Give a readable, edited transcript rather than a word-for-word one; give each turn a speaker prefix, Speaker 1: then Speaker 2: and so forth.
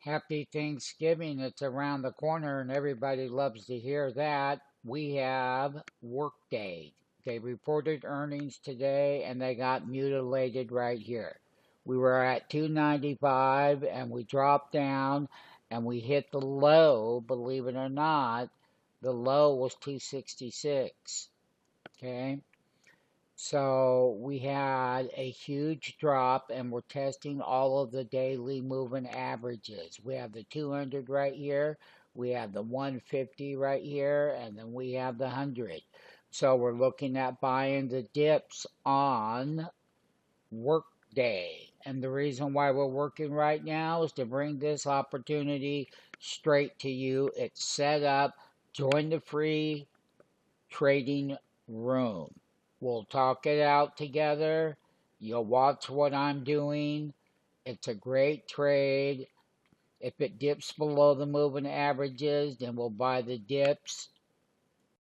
Speaker 1: Happy Thanksgiving. It's around the corner and everybody loves to hear that. We have Workday. They reported earnings today and they got mutilated right here. We were at 295 and we dropped down and we hit the low, believe it or not. The low was 266. Okay? So we had a huge drop and we're testing all of the daily moving averages. We have the 200 right here, we have the 150 right here, and then we have the 100. So we're looking at buying the dips on Workday. And the reason why we're working right now is to bring this opportunity straight to you. It's set up. Join the free trading room. We'll talk it out together. You'll watch what I'm doing. It's a great trade. If it dips below the moving averages, then we'll buy the dips.